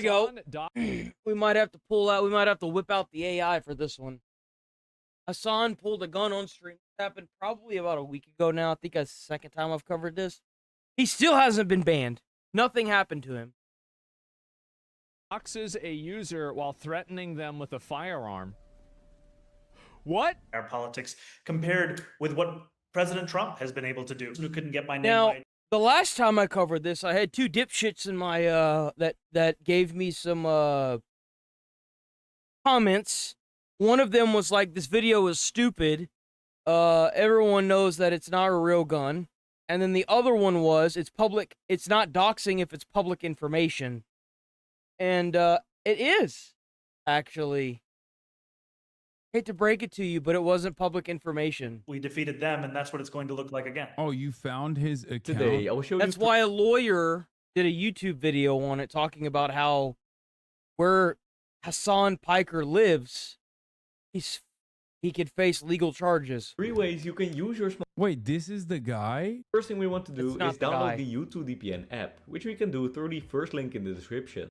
go. We might have to pull out. We might have to whip out the AI for this one. Hassan pulled a gun on stream. This happened probably about a week ago now. I think that's the second time I've covered this. He still hasn't been banned. Nothing happened to him. Doxes a user while threatening them with a firearm. What? Our politics compared with what President Trump has been able to do. Who couldn't get my name Now, right. the last time I covered this, I had two dipshits in my that gave me some comments. One of them was like, "This video is stupid. Everyone knows that it's not a real gun." And then the other one was, "It's public. It's not doxing if it's public information." And it is actually. Hate to break it to you, but it wasn't public information. We defeated them, and that's what it's going to look like again. Oh, you found his account? Today, I will show That's why a lawyer did a YouTube video on it talking about how where Hassan Piker lives, he could face legal charges. 3 ways you can use your smart. Wait, this is the guy? First thing we want to do It's not is the guy. download the YouTube VPN app, which we can do through the first link in the description.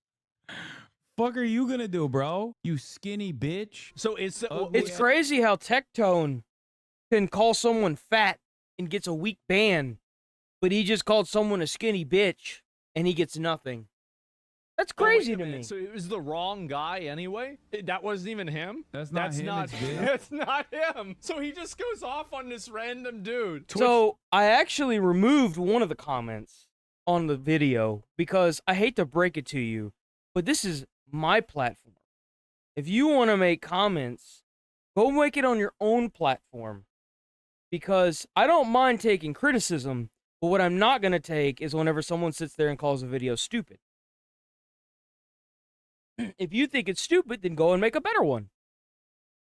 Fuck are you gonna do, bro? You skinny bitch. So it's It's crazy how Tectone can call someone fat and gets a weak ban, but he just called someone a skinny bitch and he gets nothing. That's crazy to me. So it was the wrong guy anyway? That wasn't even him? That's not him, it's Vic. That's not him. So he just goes off on this random dude. So I actually removed one of the comments on the video because I hate to break it to you, but this is my platform. If you want to make comments, go make it on your own platform, because I don't mind taking criticism, but what I'm not going to take is whenever someone sits there and calls a video stupid. If you think it's stupid, then go and make a better one.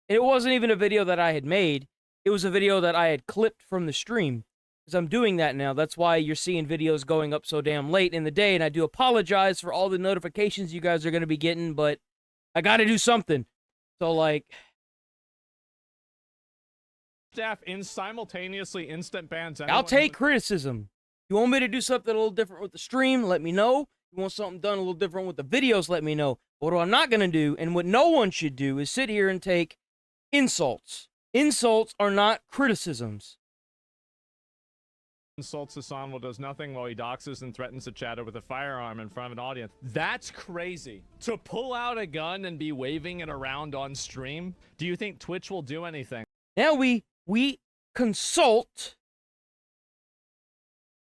It wasn't even a video that I had made. It was a video that I had clipped from the stream. Because I'm doing that now. That's why you're seeing videos going up so damn late in the day. And I do apologize for all the notifications you guys are going to be getting, but I got to do something. So, like... Staff in simultaneously instant bans. I'll take criticism. You want me to do something a little different with the stream? Let me know. You want something done a little different with the videos? Let me know. But what I'm not going to do, and what no one should do, is sit here and take insults. Insults are not criticisms. Insults Hassan while does nothing while he doxes and threatens to chatter with a firearm in front of an audience. That's crazy. To pull out a gun and be waving it around on stream, do you think Twitch will do anything? Now we consult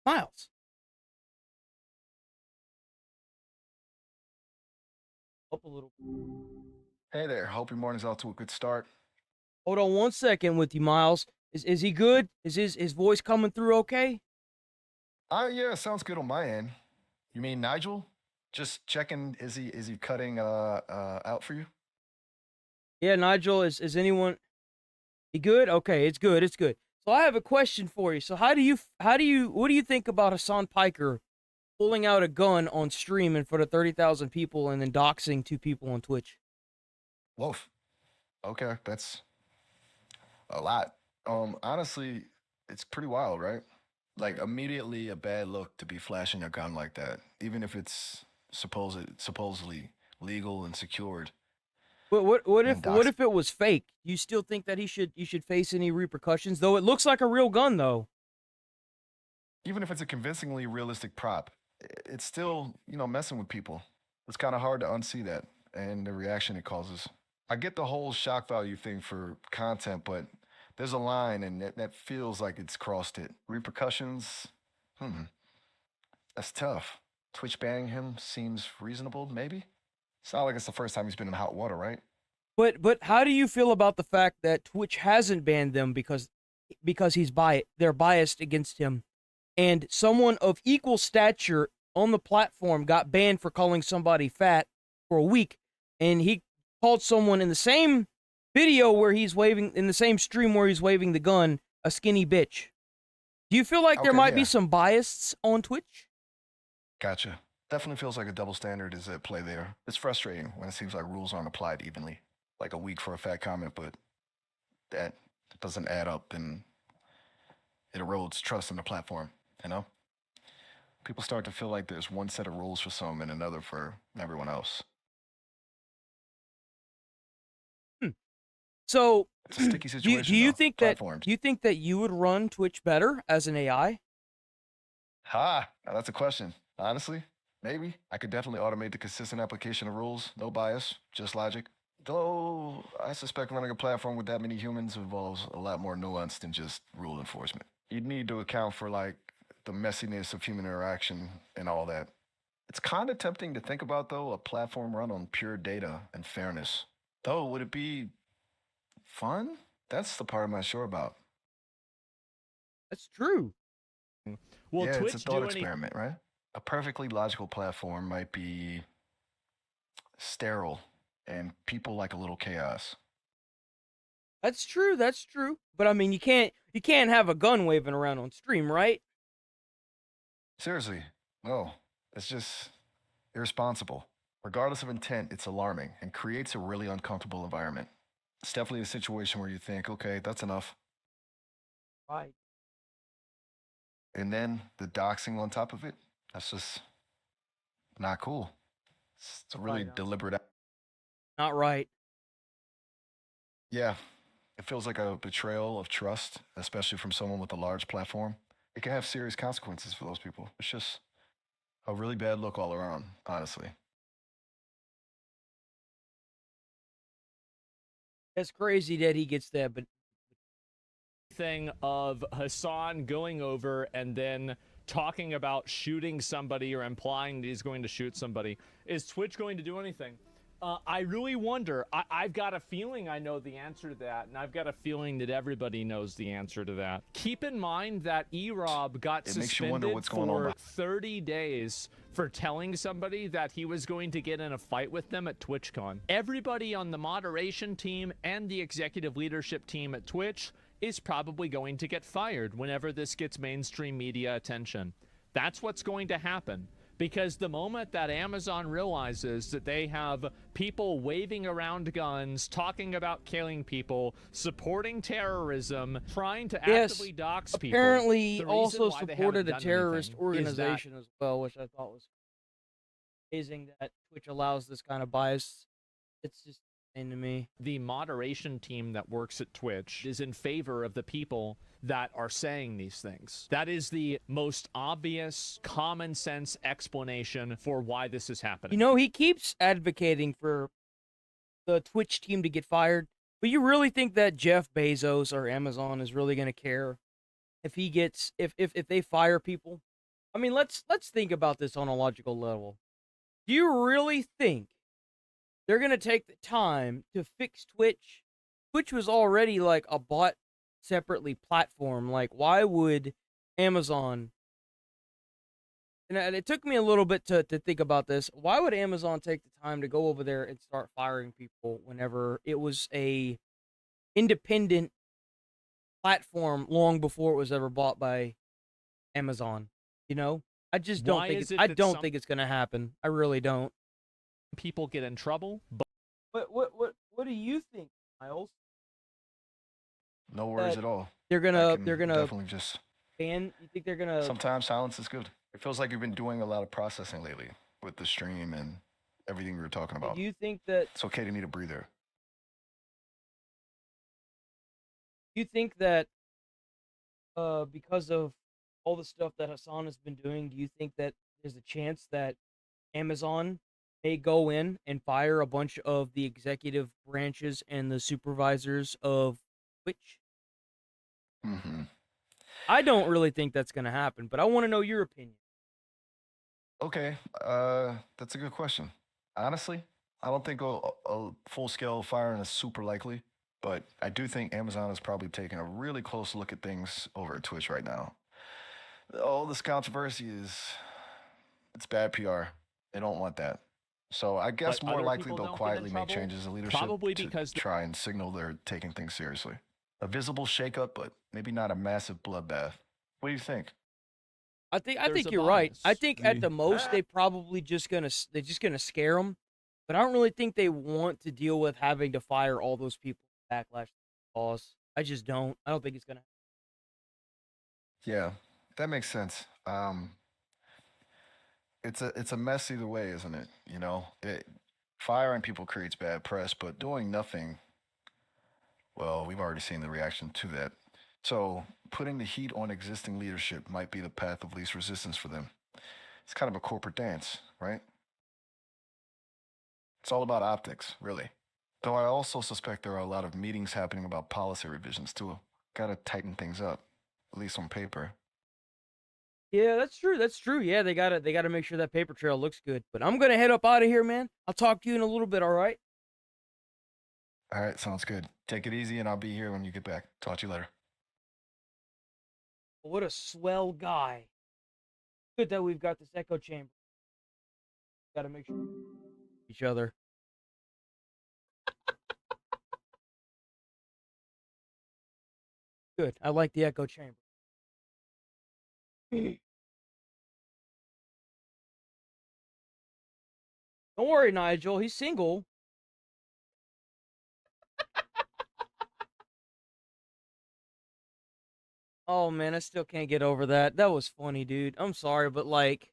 Miles. Up a little. Hey there. Hope your morning's off to a good start. Hold on one second with you, Miles. Is he good? Is his voice coming through okay? Yeah, sounds good on my end. You mean Nigel? Just checking, is he cutting out for you? Yeah, Nigel, is anyone he good? Okay, it's good. It's good. So I have a question for you. So what do you think about Hassan Piker pulling out a gun on stream in front of 30,000 people and then doxing 2 people on Twitch? Woof. Okay, that's a lot. Honestly, it's pretty wild, right? Like, immediately a bad look to be flashing a gun like that, even if it's supposedly legal and secured. But what if it was fake? You still think that you should face any repercussions? Though it looks like a real gun, though. Even if it's a convincingly realistic prop, it's still, messing with people. It's kind of hard to unsee that and the reaction it causes. I get the whole shock value thing for content, but there's a line, and that feels like it's crossed it. Repercussions? That's tough. Twitch banning him seems reasonable, maybe? It's not like it's the first time he's been in hot water, right? But how do you feel about the fact that Twitch hasn't banned them because they're biased against him, and someone of equal stature on the platform got banned for calling somebody fat for a week, and he called someone in the same video where he's waving, in the same stream where he's waving the gun, a skinny bitch? Do you feel like there might be some bias on Twitch? Gotcha. Definitely feels like a double standard is at play there. It's frustrating when it seems like rules aren't applied evenly. Like a week for a fat comment, but that doesn't add up, and it erodes trust in the platform, you know? People start to feel like there's one set of rules for some and another for everyone else. Hmm. So, It's a sticky do situation, you though. think that Platforms. you would run Twitch better as an AI? Now that's a question. Honestly, maybe. I could definitely automate the consistent application of rules, no bias, just logic. Though I suspect running a platform with that many humans involves a lot more nuance than just rule enforcement. You'd need to account for like the messiness of human interaction and all that. It's kind of tempting to think about though, a platform run on pure data and fairness. Though, would it be fun? That's the part I'm not sure about. That's true. Will Yeah, it's a Twitch thought do any experiment, right? A perfectly logical platform might be sterile and people like a little chaos. That's true. That's true. But I mean, you can't have a gun waving around on stream, right? Seriously, no, it's just irresponsible. Regardless of intent, it's alarming and creates a really uncomfortable environment. It's definitely a situation where you think, okay, that's enough. Right. And then the doxing on top of it, that's just not cool. It's a really Right. deliberate. Not right. Yeah, it feels like a betrayal of trust, especially from someone with a large platform. It can have serious consequences for those people. It's just a really bad look all around, honestly. That's crazy that he gets that, but thing of Hassan going over and then talking about shooting somebody or implying that he's going to shoot somebody? Is Twitch going to do anything? I really wonder. I've got a feeling I know the answer to that, and I've got a feeling that everybody knows the answer to that. Keep in mind that E-Rob got It makes you wonder suspended what's going on for 30 days for telling somebody that he was going to get in a fight with them at TwitchCon. Everybody on the moderation team and the executive leadership team at Twitch is probably going to get fired whenever this gets mainstream media attention. That's what's going to happen. Because the moment that Amazon realizes that they have people waving around guns, talking about killing people, supporting terrorism, trying to yes, actively dox people, apparently the reason also why they haven't supported a done terrorist anything is that organization as well, which I thought was amazing that Twitch allows this kind of bias. It's just insane to me. the moderation team that works at Twitch is in favor of the people that are saying these things. That is the most obvious, common sense explanation for why this is happening. You know, he keeps advocating for the Twitch team to get fired, but you really think that Jeff Bezos or Amazon is really going to care if he gets if they fire people? I mean, let's think about this on a logical level. Do you really think they're going to take the time to fix Twitch? Twitch was already like a bought separately platform. Like, why would Amazon, and it took me a little bit to think about this, why would Amazon take the time to go over there and start firing people whenever it was a independent platform long before it was ever bought by Amazon? You know, I just don't Why think is it's, it I that don't some think it's gonna happen. I really don't. people get in trouble, but What do you think, Miles? No worries That at all. they're I gonna can they're gonna definitely just. ban? You think they're gonna? Sometimes silence is good. It feels like you've been doing a lot of processing lately with the stream and everything we were talking about. Do you think that? It's okay to need a breather. Do you think that? Because of all the stuff that Hassan has been doing, do you think that there's a chance that Amazon may go in and fire a bunch of the executive branches and the supervisors of Twitch? Hmm. I don't really think that's going to happen, but I want to know your opinion. Okay, that's a good question. Honestly, I don't think a full-scale firing is super likely, but I do think Amazon is probably taking a really close look at things over at Twitch right now. All this controversy it's bad PR. They don't want that. So I guess more other likely people they'll don't get in quietly make trouble, changes in leadership probably to because try and signal they're taking things seriously. A visible shakeup, but maybe not a massive bloodbath. What do you think? I there's think a you're right. I bias. think at the most they probably they're just gonna scare them, but I don't really think they want to deal with having to fire all those people in backlash cause. I just don't. I don't think it's gonna. Yeah, that makes sense. it's a mess either way, isn't it? Firing people creates bad press, but doing nothing, well, we've already seen the reaction to that. So putting the heat on existing leadership might be the path of least resistance for them. It's kind of a corporate dance, right? It's all about optics, really. Though I also suspect there are a lot of meetings happening about policy revisions too. Gotta tighten things up, at least on paper. Yeah, that's true. That's true. Yeah, they gotta make sure that paper trail looks good. But I'm gonna head up out of here, man. I'll talk to you in a little bit. All right. All right, sounds good. Take it easy, and I'll be here when you get back. Talk to you later. What a swell guy. Good that we've got this echo chamber. Gotta make sure each other. Good. I like the echo chamber. Don't worry, Nigel. He's single. Oh man, I still can't get over that. That was funny, dude. I'm sorry, but like,